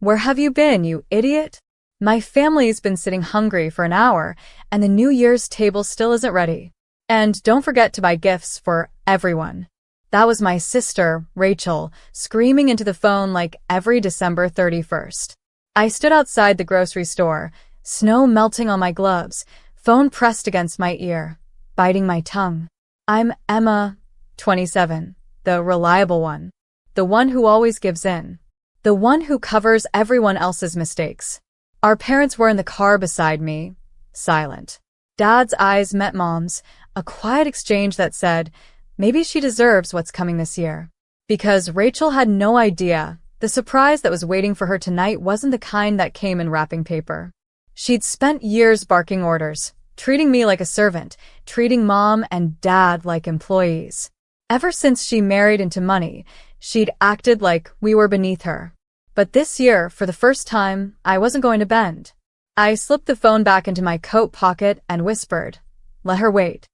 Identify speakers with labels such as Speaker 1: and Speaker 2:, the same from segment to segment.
Speaker 1: Where have you been, you idiot? My family's been sitting hungry for an hour, and the New Year's table still isn't ready. And don't forget to buy gifts for everyone. That was my sister, Rachel, screaming into the phone like every December 31st. I stood outside the grocery store, snow melting on my gloves, phone pressed against my ear, biting my tongue. I'm Emma, 27, the reliable one. The one who always gives in. The one who covers everyone else's mistakes. Our parents were in the car beside me, silent. Dad's eyes met Mom's, a quiet exchange that said, maybe she deserves what's coming this year. Because Rachel had no idea, the surprise that was waiting for her tonight wasn't the kind that came in wrapping paper. She'd spent years barking orders, treating me like a servant, treating Mom and Dad like employees. Ever since she married into money, she'd acted like we were beneath her. But this year, for the first time, I wasn't going to bend. I slipped the phone back into my coat pocket and whispered, let her wait.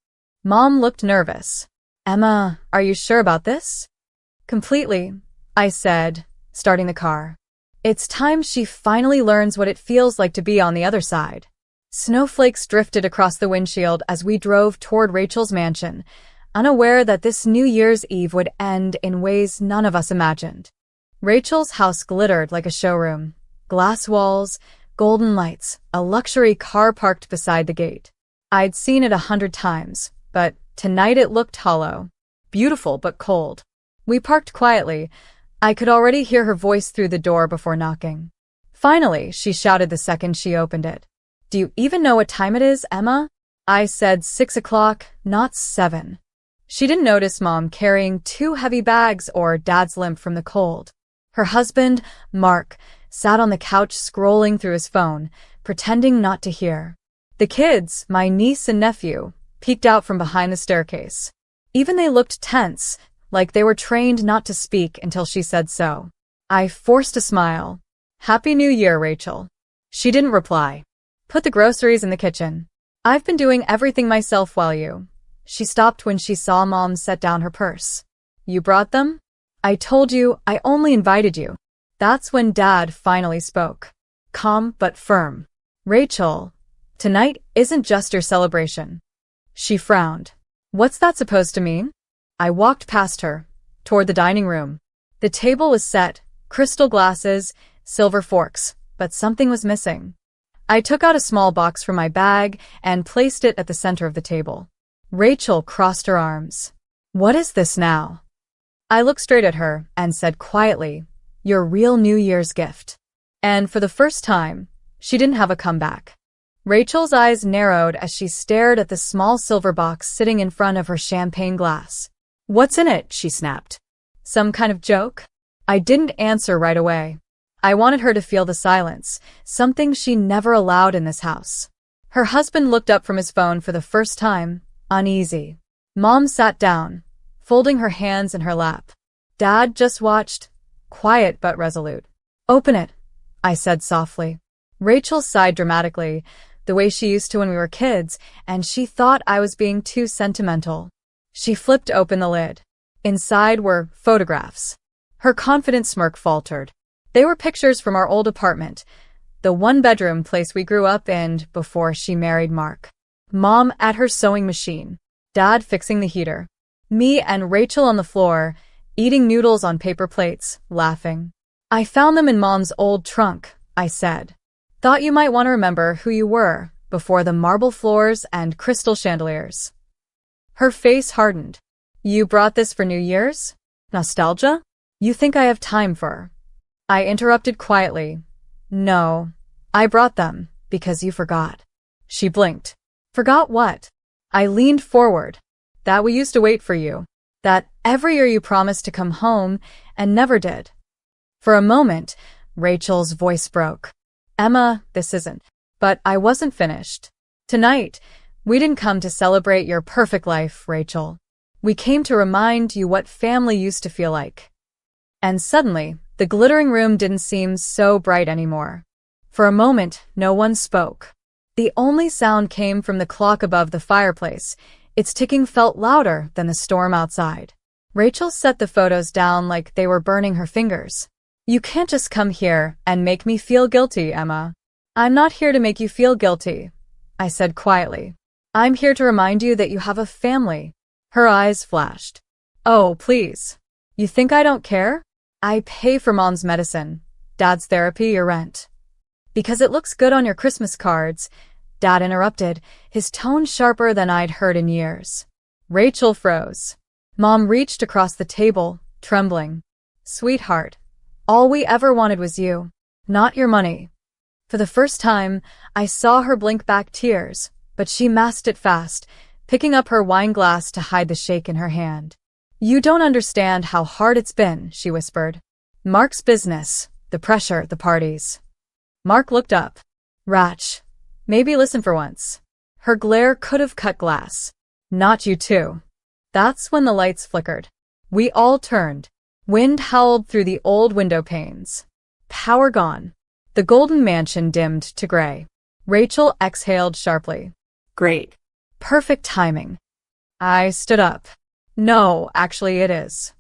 Speaker 1: Mom looked nervous. Emma, are you sure about this? Completely, I said, starting the car. It's time she finally learns what it feels like to be on the other side. Snowflakes drifted across the windshield as we drove toward Rachel's mansion, unaware that this New Year's Eve would end in ways none of us imagined. Rachel's house glittered like a showroom. Glass walls, golden lights, a luxury car parked beside the gate. I'd seen it 100 times, but tonight it looked hollow. Beautiful but cold. We parked quietly. I could already hear her voice through the door before knocking. Finally, she shouted the second she opened it. Do you even know what time it is, Emma? I said 6 o'clock, not 7. She didn't notice Mom carrying 2 heavy bags or Dad's limp from the cold. Her husband, Mark, sat on the couch scrolling through his phone, pretending not to hear. The kids, my niece and nephew, peeked out from behind the staircase. Even they looked tense, like they were trained not to speak until she said so. I forced a smile. Happy New Year, Rachel. She didn't reply. Put the groceries in the kitchen. I've been doing everything myself while you. She stopped when she saw Mom set down her purse. You brought them? I told you, I only invited you. That's when Dad finally spoke. Calm but firm. Rachel, tonight isn't just your celebration. She frowned. What's that supposed to mean? I walked past her, toward the dining room. The table was set, crystal glasses, silver forks, but something was missing. I took out a small box from my bag and placed it at the center of the table. Rachel crossed her arms. What is this now? I looked straight at her and said quietly, your real New Year's gift. And for the first time, she didn't have a comeback. Rachel's eyes narrowed as she stared at the small silver box sitting in front of her champagne glass. What's in it? She snapped. Some kind of joke? I didn't answer right away. I wanted her to feel the silence, something she never allowed in this house. Her husband looked up from his phone for the first time, uneasy. Mom sat down, folding her hands in her lap. Dad just watched, quiet but resolute. Open it, I said softly. Rachel sighed dramatically, the way she used to when we were kids, and she thought I was being too sentimental. She flipped open the lid. Inside were photographs. Her confident smirk faltered. They were pictures from our old apartment, the one-bedroom place we grew up in before she married Mark. Mom at her sewing machine. Dad fixing the heater. Me and Rachel on the floor, eating noodles on paper plates, laughing. I found them in Mom's old trunk, I said. Thought you might want to remember who you were before the marble floors and crystal chandeliers. Her face hardened. You brought this for New Year's? Nostalgia? You think I have time for? I interrupted quietly. No, I brought them because you forgot. She blinked. Forgot what? I leaned forward. That we used to wait for you. That every year you promised to come home and never did. For a moment, Rachel's voice broke. Emma, this isn't. But I wasn't finished. Tonight, we didn't come to celebrate your perfect life, Rachel. We came to remind you what family used to feel like. And suddenly, the glittering room didn't seem so bright anymore. For a moment, no one spoke. The only sound came from the clock above the fireplace. Its ticking felt louder than the storm outside. Rachel set the photos down like they were burning her fingers. You can't just come here and make me feel guilty, Emma. I'm not here to make you feel guilty, I said quietly. I'm here to remind you that you have a family. Her eyes flashed. Oh, please. You think I don't care? I pay for Mom's medicine, Dad's therapy, your rent. Because it looks good on your Christmas cards, Dad interrupted, his tone sharper than I'd heard in years. Rachel froze. Mom reached across the table, trembling. Sweetheart, all we ever wanted was you, not your money. For the first time, I saw her blink back tears, but she masked it fast, picking up her wine glass to hide the shake in her hand. You don't understand how hard it's been, she whispered. Mark's business, the pressure, the parties. Mark looked up. Rach, maybe listen for once. Her glare could have cut glass. Not you too. That's when the lights flickered. We all turned. Wind howled through the old window panes. Power gone. The golden mansion dimmed to gray. Rachel exhaled sharply. Great. Perfect timing. I stood up. No, actually it is.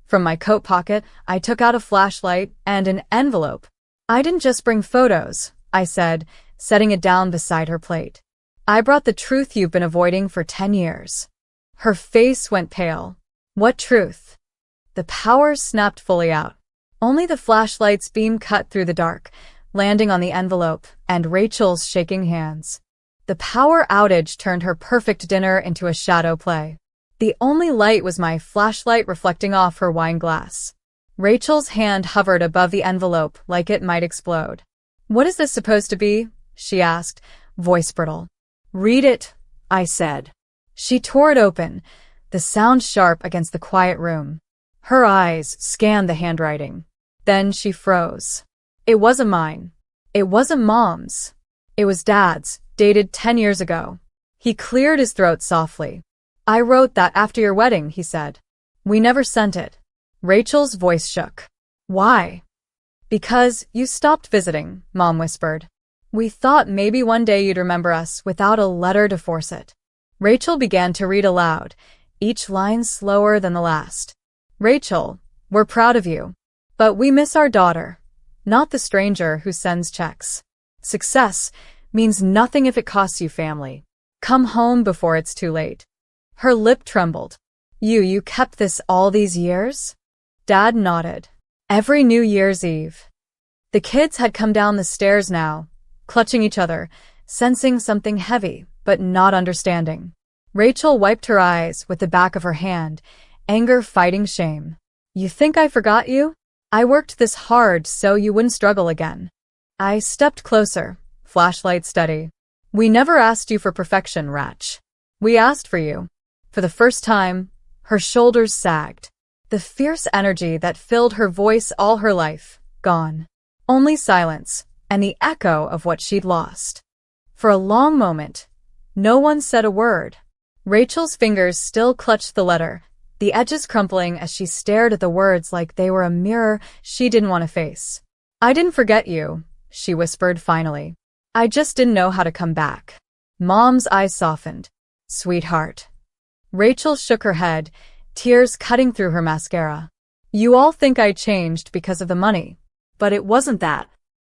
Speaker 1: From my coat pocket, I took out a flashlight and an envelope. I didn't just bring photos, I said, setting it down beside her plate. I brought the truth you've been avoiding for 10 years. Her face went pale. What truth? The power snapped fully out. Only the flashlight's beam cut through the dark, landing on the envelope and Rachel's shaking hands. The power outage turned her perfect dinner into a shadow play. The only light was my flashlight reflecting off her wine glass. Rachel's hand hovered above the envelope like it might explode. What is this supposed to be? She asked, voice brittle. Read it, I said. She tore it open, the sound sharp against the quiet room. Her eyes scanned the handwriting. Then she froze. It wasn't mine. It wasn't Mom's. It was Dad's, dated 10 years ago. He cleared his throat softly. I wrote that after your wedding, he said. We never sent it. Rachel's voice shook. Why? Because you stopped visiting, Mom whispered. We thought maybe one day you'd remember us without a letter to force it. Rachel began to read aloud, each line slower than the last. Rachel, we're proud of you. But we miss our daughter, not the stranger who sends checks. Success means nothing if it costs you family. Come home before it's too late. Her lip trembled. You kept this all these years? Dad nodded. Every New Year's Eve. The kids had come down the stairs now, clutching each other, sensing something heavy, but not understanding. Rachel wiped her eyes with the back of her hand, anger fighting shame. You think I forgot you? I worked this hard so you wouldn't struggle again. I stepped closer, flashlight steady. We never asked you for perfection, Rach. We asked for you. For the first time, her shoulders sagged. The fierce energy that filled her voice all her life, gone. Only silence, and the echo of what she'd lost. For a long moment, no one said a word. Rachel's fingers still clutched the letter, the edges crumpling as she stared at the words like they were a mirror she didn't want to face. I didn't forget you, she whispered finally. I just didn't know how to come back. Mom's eyes softened. Sweetheart. Rachel shook her head, tears cutting through her mascara. You all think I changed because of the money. But it wasn't that.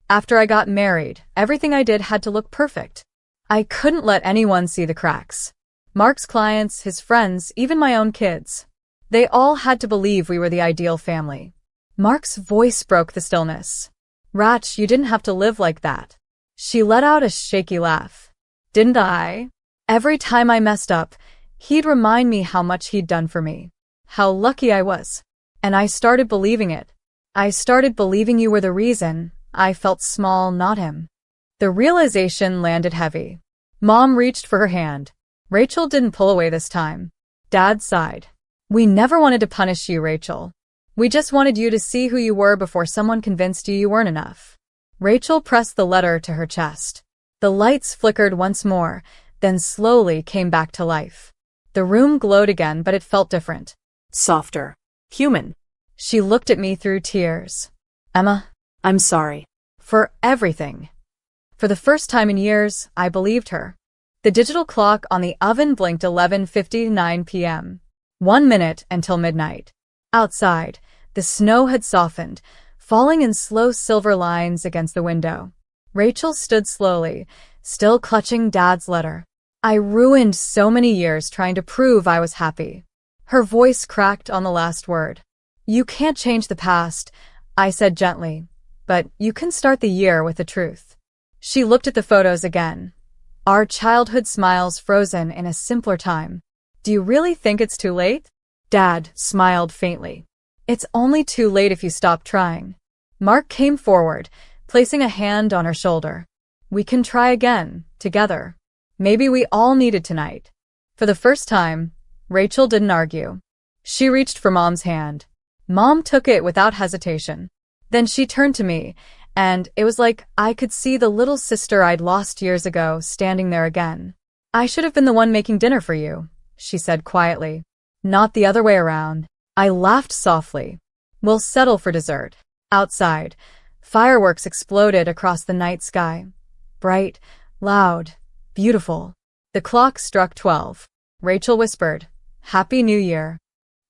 Speaker 1: After I got married, everything I did had to look perfect. I couldn't let anyone see the cracks. Mark's clients, his friends, even my own kids. They all had to believe we were the ideal family. Mark's voice broke the stillness. Rach, you didn't have to live like that. She let out a shaky laugh. Didn't I? Every time I messed up, he'd remind me how much he'd done for me. How lucky I was. And I started believing it. I started believing you were the reason I felt small, not him. The realization landed heavy. Mom reached for her hand. Rachel didn't pull away this time. Dad sighed. We never wanted to punish you, Rachel. We just wanted you to see who you were before someone convinced you weren't enough. Rachel pressed the letter to her chest. The lights flickered once more, then slowly came back to life. The room glowed again, but it felt different. Softer. Human. She looked at me through tears. Emma, I'm sorry. For everything. For the first time in years, I believed her. The digital clock on the oven blinked 11:59 p.m. 1 minute until midnight. Outside, the snow had softened, falling in slow silver lines against the window. Rachel stood slowly, still clutching Dad's letter. I ruined so many years trying to prove I was happy. Her voice cracked on the last word. You can't change the past, I said gently, but you can start the year with the truth. She looked at the photos again. Our childhood smiles frozen in a simpler time. Do you really think it's too late? Dad smiled faintly. It's only too late if you stop trying. Mark came forward, placing a hand on her shoulder. We can try again, together. Maybe we all needed tonight. For the first time, Rachel didn't argue. She reached for Mom's hand. Mom took it without hesitation. Then she turned to me, and it was like I could see the little sister I'd lost years ago standing there again. I should have been the one making dinner for you, she said quietly. Not the other way around. I laughed softly. We'll settle for dessert. Outside, fireworks exploded across the night sky. Bright, loud, beautiful. The clock struck 12. Rachel whispered, Happy New Year.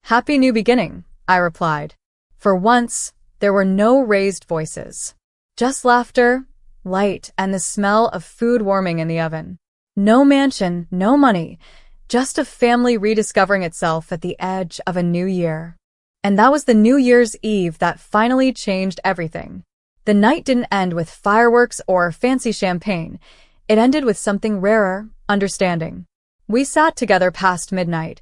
Speaker 1: Happy New Beginning, I replied. For once, there were no raised voices. Just laughter, light, and the smell of food warming in the oven. No mansion, no money, just a family rediscovering itself at the edge of a new year. And that was the New Year's Eve that finally changed everything. The night didn't end with fireworks or fancy champagne. It ended with something rarer, understanding. We sat together past midnight,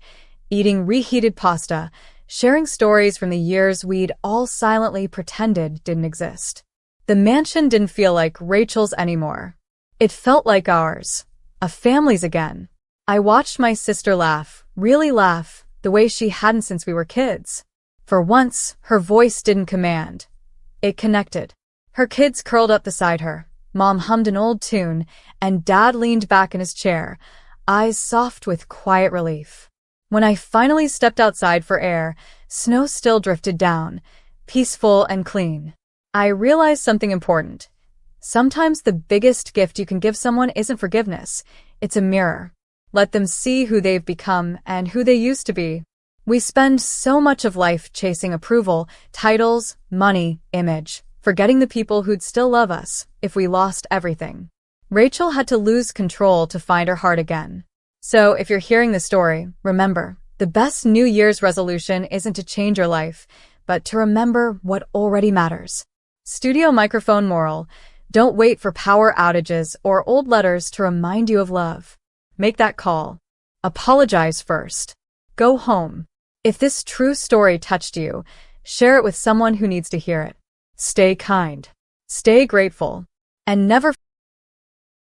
Speaker 1: eating reheated pasta, sharing stories from the years we'd all silently pretended didn't exist. The mansion didn't feel like Rachel's anymore. It felt like ours, a family's again. I watched my sister laugh, really laugh, the way she hadn't since we were kids. For once, her voice didn't command. It connected. Her kids curled up beside her. Mom hummed an old tune, and Dad leaned back in his chair, eyes soft with quiet relief. When I finally stepped outside for air, snow still drifted down, peaceful and clean. I realized something important. Sometimes the biggest gift you can give someone isn't forgiveness, it's a mirror. Let them see who they've become and who they used to be. We spend so much of life chasing approval, titles, money, image, forgetting the people who'd still love us if we lost everything. Rachel had to lose control to find her heart again. So if you're hearing the story, remember, the best New Year's resolution isn't to change your life, but to remember what already matters. Studio microphone moral: don't wait for power outages or old letters to remind you of love. Make that call. Apologize first. Go home. If this true story touched you, share it with someone who needs to hear it. Stay kind. Stay grateful. And never